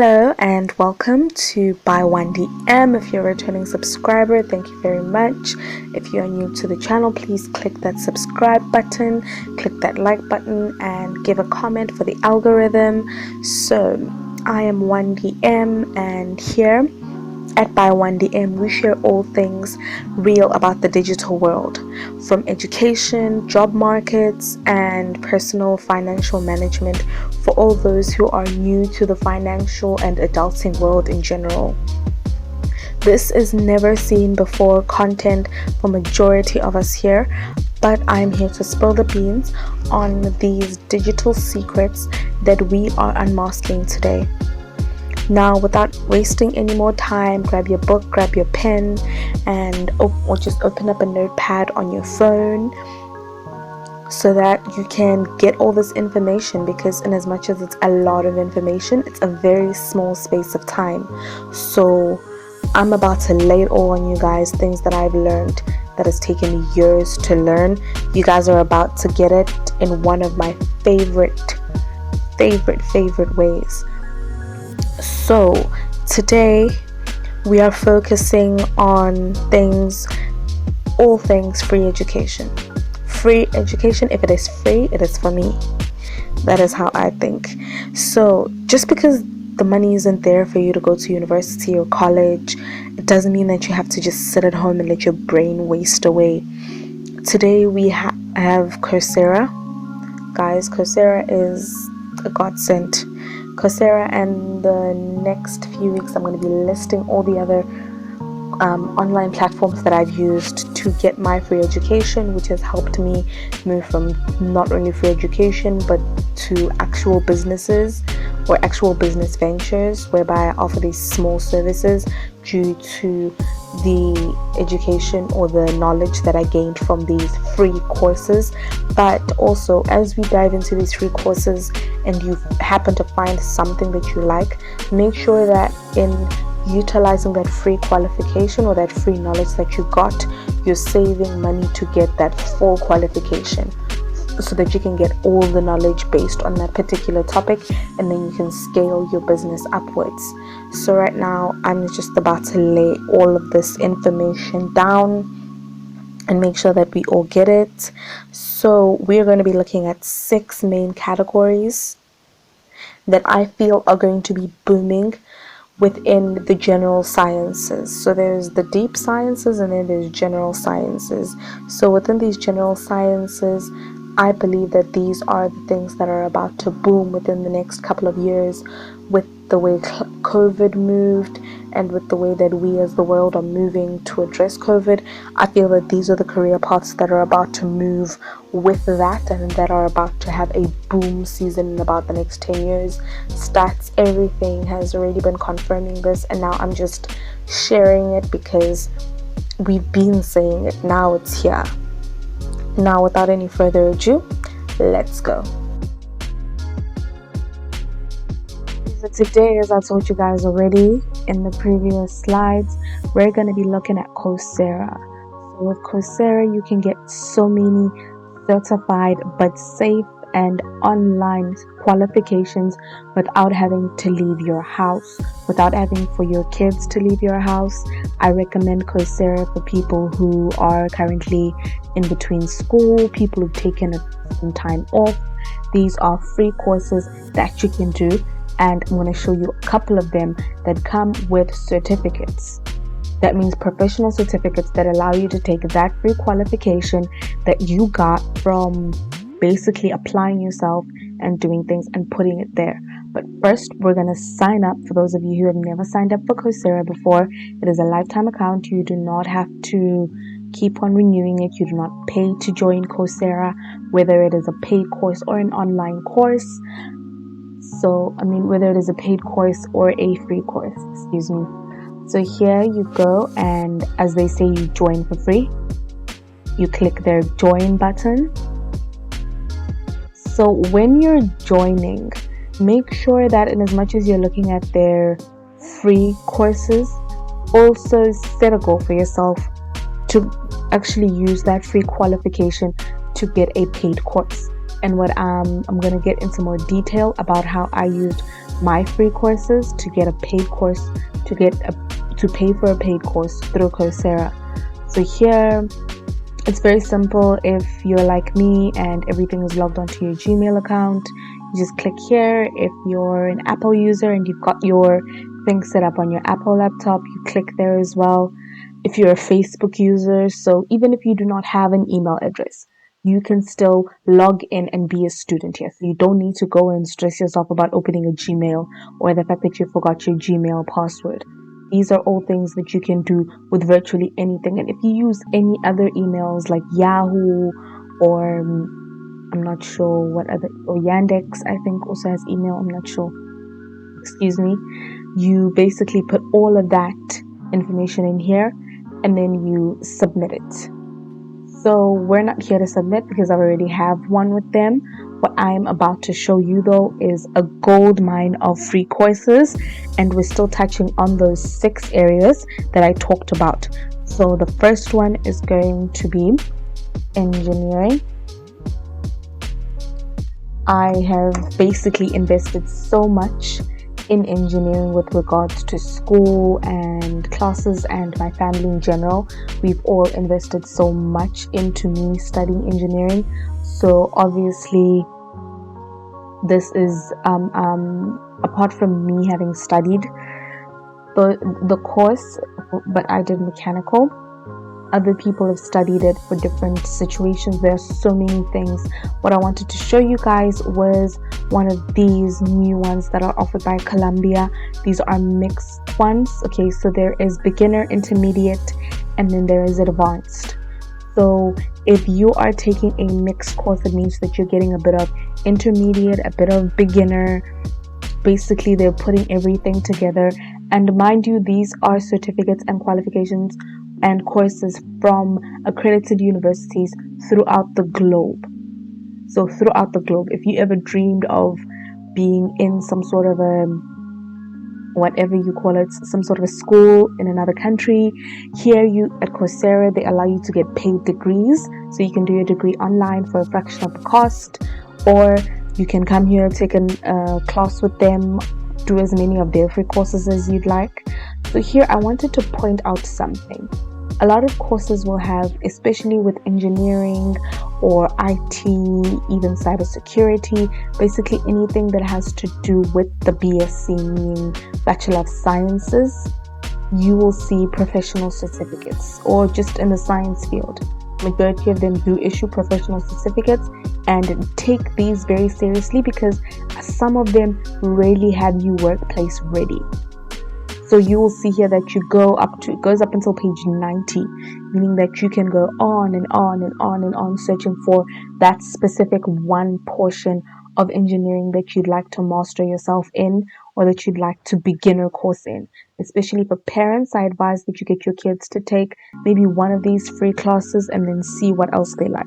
Hello and welcome to Buy One DM. If you're a returning subscriber, thank you very much. If you are new to the channel, please click that subscribe button, click that like button, and give a comment for the algorithm. So, I am 1DM, and here at Buy One DM, we share all things real about the digital world, from education, job markets, and personal financial management for all those who are new to the financial and adulting world in general. This is never seen before content for majority of us here, but I'm here to spill the beans on these digital secrets that we are unmasking today. Now, without wasting any more time, grab your book, grab your pen, or just open up a notepad on your phone so that you can get all this information, because in as much as it's a lot of information, it's a very small space of time. So I'm about to lay it all on you guys, things that I've learned that has taken years to learn. You guys are about to get it in one of my favorite ways. So today we are focusing on all things free education. Free education, if it is free, it is for me. That is how I think. So just because the money isn't there for you to go to university or college, it doesn't mean that you have to just sit at home and let your brain waste away. Today we have Coursera. Guys, Coursera is a godsend. Coursera, and the next few weeks I'm going to be listing all the other online platforms that I've used to get my free education, which has helped me move from not only free education but to actual businesses or actual business ventures, whereby I offer these small services due to the education or the knowledge that I gained from these free courses. But also, as we dive into these free courses and you happen to find something that you like, make sure that in utilizing that free qualification or that free knowledge that you got, you're saving money to get that full qualification, so that you can get all the knowledge based on that particular topic, and then you can scale your business upwards. So right now I'm just about to lay all of this information down and make sure that we all get it. So we're going to be looking at 6 main categories that I feel are going to be booming within the general sciences. So there's the deep sciences and then there's general sciences. So within these general sciences, I believe that these are the things that are about to boom within the next couple of years, with the way COVID moved and with the way that we as the world are moving to address COVID. I feel that these are the career paths that are about to move with that, and that are about to have a boom season in about the next 10 years. Stats, everything has already been confirming this, and now I'm just sharing it because we've been saying it. Now it's here. Now, without any further ado, let's go. So today, as I told you guys already in the previous slides, we're going to be looking at Coursera. So with Coursera, you can get so many certified but safe and online qualifications without having to leave your house, without having for your kids to leave your house. I recommend Coursera for people who are currently in between school, people who've taken some time off. These are free courses that you can do, and I'm going to show you a couple of them that come with certificates. That means professional certificates that allow you to take that free qualification that you got from basically applying yourself and doing things and putting it there. But first, we're going to sign up. For those of you who have never signed up for Coursera before, it is a lifetime account. You do not have to keep on renewing it. You do not pay to join Coursera, whether it is a paid course or an online course. Whether it is a paid course or a free course, excuse me. So here you go, and as they say, you join for free. You click their join button. So when you're joining, make sure that in as much as you're looking at their free courses, also set a goal for yourself to actually use that free qualification to get a paid course. And what I'm going to get into more detail about how I used my free courses to get a paid course, to pay for a paid course through Coursera. So here, it's very simple. If you're like me and everything is logged onto your Gmail account, you just click here. If you're an Apple user and you've got your thing set up on your Apple laptop, you click there as well. If you're a Facebook user, so even if you do not have an email address, you can still log in and be a student here. So you don't need to go and stress yourself about opening a Gmail or the fact that you forgot your Gmail password. These are all things that you can do with virtually anything. And if you use any other emails like Yahoo or I'm not sure what other, or Yandex, I think also has email, I'm not sure. Excuse me. You basically put all of that information in here and then you submit it. So we're not here to submit because I already have one with them. What I'm about to show you though is a gold mine of free courses, and we're still touching on those 6 areas that I talked about. So the first one is going to be engineering. I have basically invested so much in engineering with regards to school and classes and my family in general. We've all invested so much into me studying engineering. So obviously this is apart from me having studied the course, but I did mechanical. Other people have studied it for different situations. There are so many things. What I wanted to show you guys was one of these new ones that are offered by Columbia. These are mixed ones. Okay, so there is beginner, intermediate, and then there is advanced. So if you are taking a mixed course, it means that you're getting a bit of intermediate, a bit of beginner. Basically, they're putting everything together. And mind you, these are certificates and qualifications and courses from accredited universities throughout the globe. So throughout the globe, if you ever dreamed of being in some sort of a, whatever you call it, some sort of a school in another country, here you at Coursera, they allow you to get paid degrees. So you can do your degree online for a fraction of the cost, or you can come here, take a class with them, do as many of their free courses as you'd like. So here I wanted to point out something. A lot of courses will have, especially with engineering or IT, even cybersecurity, basically anything that has to do with the BSc, meaning Bachelor of Sciences, you will see professional certificates, or just in the science field. Majority of them do issue professional certificates and take these very seriously because some of them really have you workplace ready. So you will see here that you it goes up until page 90, meaning that you can go on and on and on and on searching for that specific one portion of engineering that you'd like to master yourself in, or that you'd like to beginner course in. Especially for parents, I advise that you get your kids to take maybe one of these free classes and then see what else they like.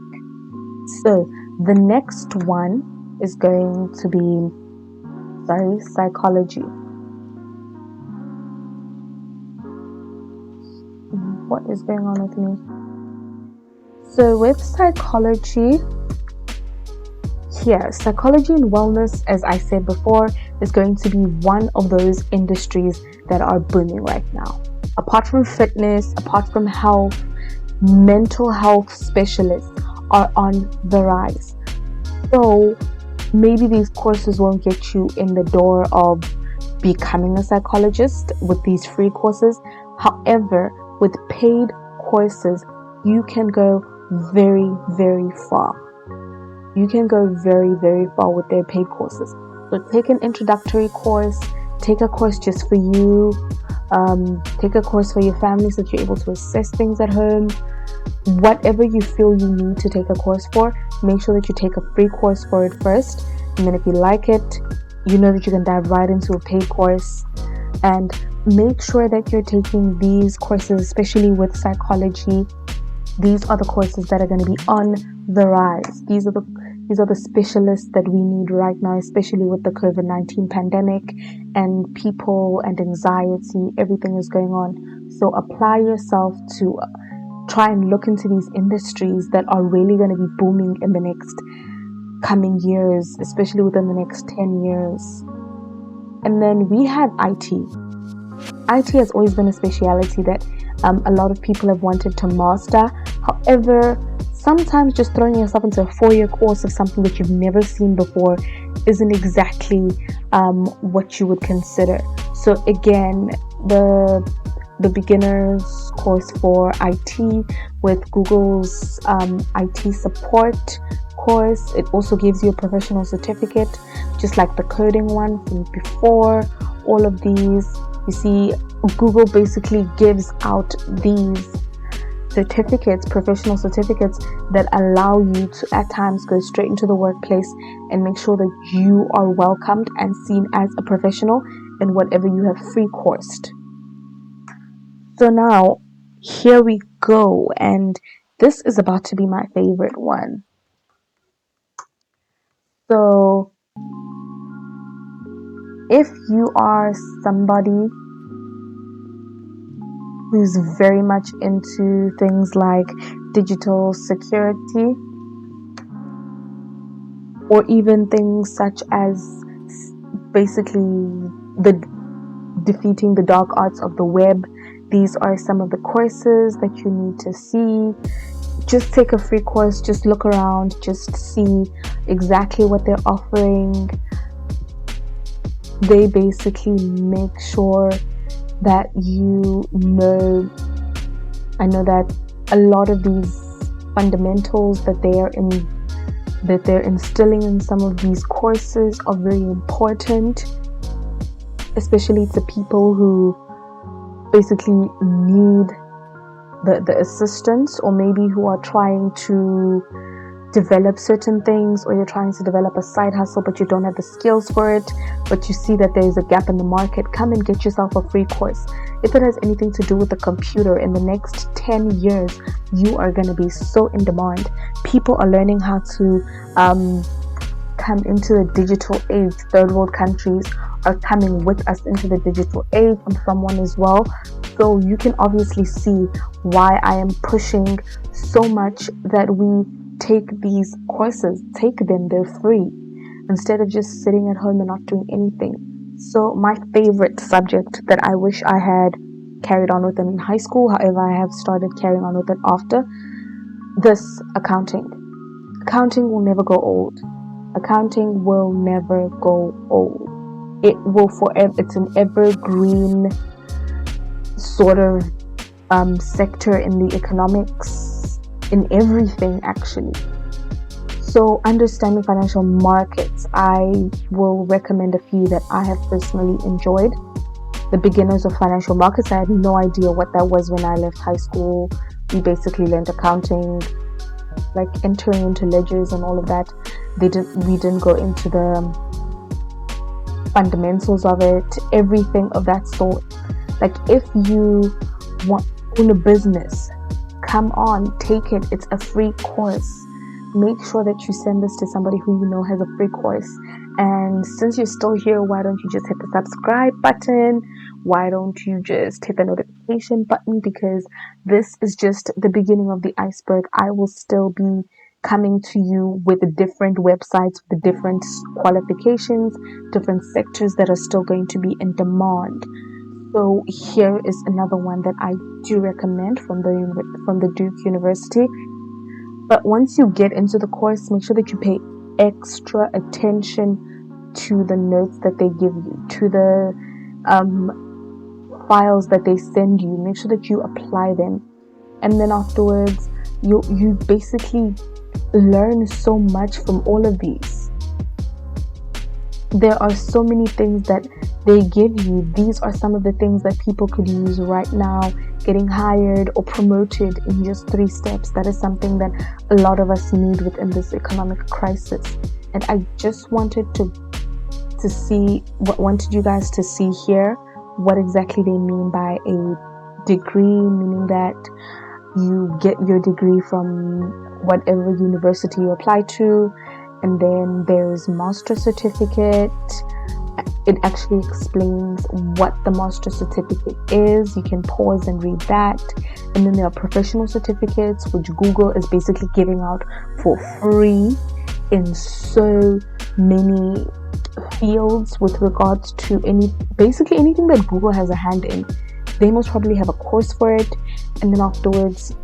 So the next one is going to be, psychology. What is going on with me? So with psychology, here, psychology and wellness, as I said before, is going to be one of those industries that are booming right now. Apart from fitness, apart from health, mental health specialists are on the rise. So maybe these courses won't get you in the door of becoming a psychologist with these free courses. However, with paid courses, you can go very, very far. You can go very, very far with their paid courses. So take an introductory course, take a course just for you, take a course for your family so that you're able to assess things at home. Whatever you feel you need to take a course for, make sure that you take a free course for it first. And then if you like it, you know that you can dive right into a paid course. And make sure that you're taking these courses, especially with psychology. These are the courses that are going to be on the rise. These are the specialists that we need right now, especially with the COVID-19 pandemic and people and anxiety. Everything is going on. So apply yourself to try and look into these industries that are really going to be booming in the next coming years, especially within the next 10 years. And then we have IT. IT has always been a speciality that a lot of people have wanted to master. However, sometimes just throwing yourself into a 4-year course of something that you've never seen before isn't exactly what you would consider. So again, the beginner's course for IT with Google's IT support course, it also gives you a professional certificate, just like the coding one from before. All of these, you see, Google basically gives out these certificates, professional certificates, that allow you to at times go straight into the workplace and make sure that you are welcomed and seen as a professional in whatever you have free coursed. So now here we go, and this is about to be my favorite one. So if you are somebody who's very much into things like digital security, or even things such as basically the defeating the dark arts of the web, these are some of the courses that you need to see. Just take a free course, just look around, just see exactly what they're offering. They basically make sure that you know. I know that a lot of these fundamentals that they're instilling in some of these courses are very important, especially to people who basically need the assistance, or maybe who are trying to develop certain things, or you're trying to develop a side hustle but you don't have the skills for it, but you see that there's a gap in the market. Come and get yourself a free course. If it has anything to do with the computer, in the next 10 years you are going to be so in demand. People are learning how to come into the digital age. Third world countries are coming with us into the digital age. I'm someone as well, so you can obviously see why I am pushing so much that we take these courses. Take them, they're free, instead of just sitting at home and not doing anything. So my favorite subject that I wish I had carried on with in high school, however I have started carrying on with it after this, accounting. Accounting will never go old. Accounting will never go old. It will forever. It's an evergreen sort of sector in the economics, in everything actually. So understanding financial markets, I will recommend a few that I have personally enjoyed. The beginners of financial markets, I had no idea what that was when I left high school. We basically learned accounting, like entering into ledgers and all of that. We didn't go into the fundamentals of it, everything of that sort. Like, if you want own a business, come on, take it. It's a free course. Make sure that you send this to somebody who you know has a free course. And since you're still here, why don't you just hit the subscribe button? Why don't you just hit the notification button? Because this is just the beginning of the iceberg. I will still be coming to you with different websites, with different qualifications, different sectors that are still going to be in demand. So here is another one that I do recommend from the Duke University. But once you get into the course, make sure that you pay extra attention to the notes that they give you, to the files that they send you. Make sure that you apply them, and then afterwards you basically learn so much from all of these. There are so many things that they give you. These are some of the things that people could use right now, getting hired or promoted in just 3 steps. That is something that a lot of us need within this economic crisis. And I just wanted wanted you guys to see here what exactly they mean by a degree, meaning that you get your degree from whatever university you apply to. And then there's master certificate. It actually explains what the master certificate is. You can pause and read that. And then there are professional certificates, which Google is basically giving out for free in so many fields with regards to basically anything that Google has a hand in. They most probably have a course for it, and then afterwards,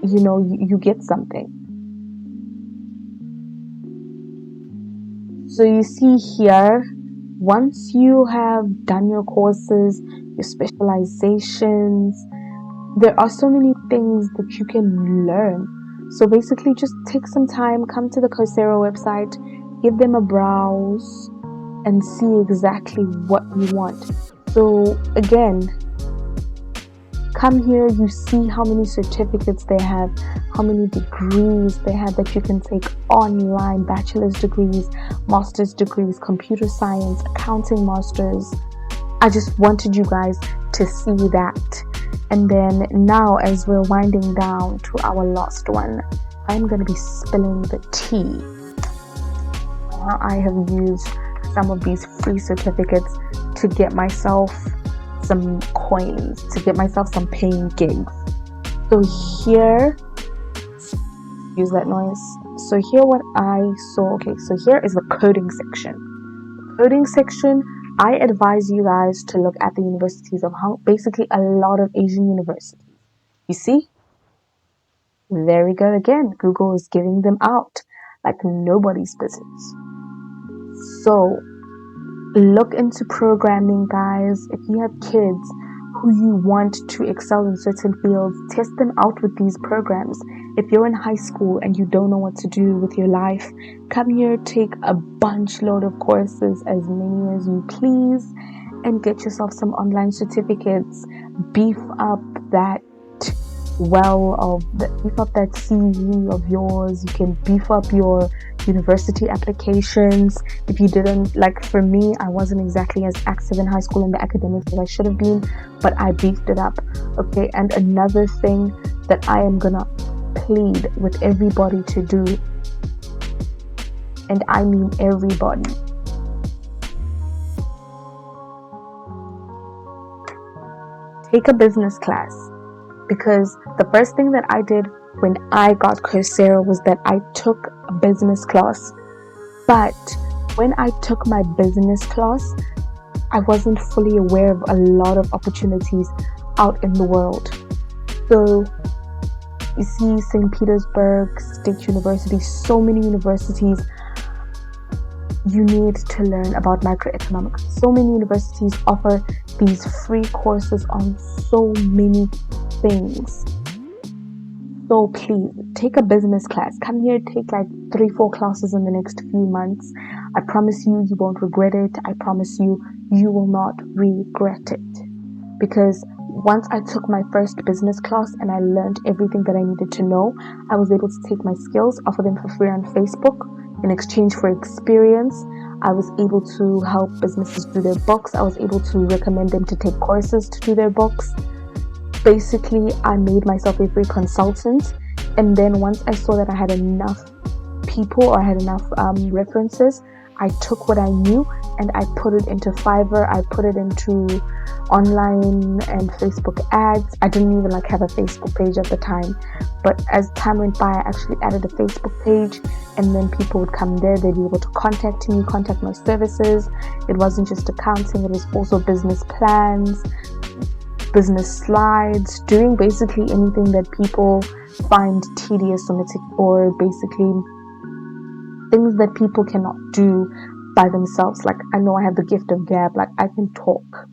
you get something. So you see here, once you have done your courses, your specializations, there are so many things that you can learn. So basically, just take some time, come to the Coursera website, give them a browse, and see exactly what you want. So again, come here, you see how many certificates they have, how many degrees they have that you can take online, bachelor's degrees, master's degrees, computer science, accounting masters. I just wanted you guys to see that. And then now, as we're winding down to our last one, I'm going to be spilling the tea. I have used some of these free certificates to get myself some coins, to get myself some paying gigs. So here, use that noise. So here what I saw, so here is the coding section. Coding section, I advise you guys to look at the universities of basically a lot of Asian universities. You see? There we go again. Google is giving them out like nobody's business. So look into programming, guys. If you have kids who you want to excel in certain fields, test them out with these programs. If you're in high school and you don't know what to do with your life, come here, take a bunch load of courses, as many as you please, and get yourself some online certificates. Beef up that beef up that CV of yours. You can beef up your university applications. If you didn't, like for me, I wasn't exactly as active in high school in the academics as I should have been, but I beefed it up. Okay, and another thing that I am gonna plead with everybody to do, and I mean everybody, take a business class. Because the first thing that I did when I got Coursera was that I took a business class. But when I took my business class, I wasn't fully aware of a lot of opportunities out in the world. So you see, St. Petersburg State University, so many universities, you need to learn about microeconomics. So many universities offer these free courses on so many things. So please take a business class. Come here, take like 3-4 classes in the next few months. I promise you, you won't regret it. I promise you, you will not regret it. Because once I took my first business class and I learned everything that I needed to know, I was able to take my skills, offer them for free on Facebook in exchange for experience. I was able to help businesses do their books. I was able to recommend them to take courses to do their books. Basically, I made myself a free consultant, and then once I saw that I had enough people, or I had enough references, I took what I knew and I put it into Fiverr. I put it into online and Facebook ads. I didn't even have a Facebook page at the time, but as time went by, I actually added a Facebook page, and then people would come there. They'd be able to contact me, contact my services. It wasn't just accounting, it was also business plans, business slides, doing basically anything that people find tedious or basically things that people cannot do by themselves. Like, I know I have the gift of gab, like I can talk.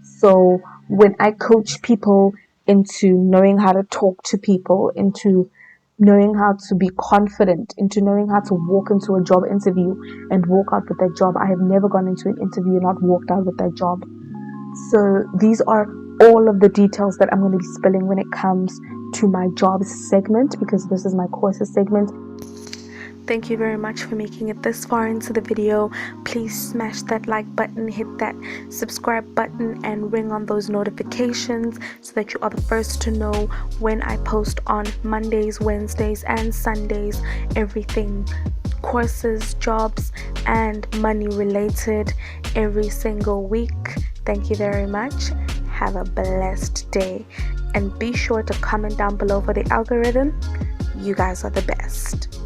So when I coach people into knowing how to talk to people, into knowing how to be confident, into knowing how to walk into a job interview and walk out with that job, I have never gone into an interview and not walked out with that job. So these are all of the details that I'm going to be spilling when it comes to my jobs segment, because this is my courses segment. Thank you very much for making it this far into the video. Please smash that like button, hit that subscribe button, and ring on those notifications so that you are the first to know when I post on Mondays, Wednesdays, and Sundays. Everything courses, jobs, and money related every single week. Thank you very much. Have a blessed day, and be sure to comment down below for the algorithm. You guys are the best.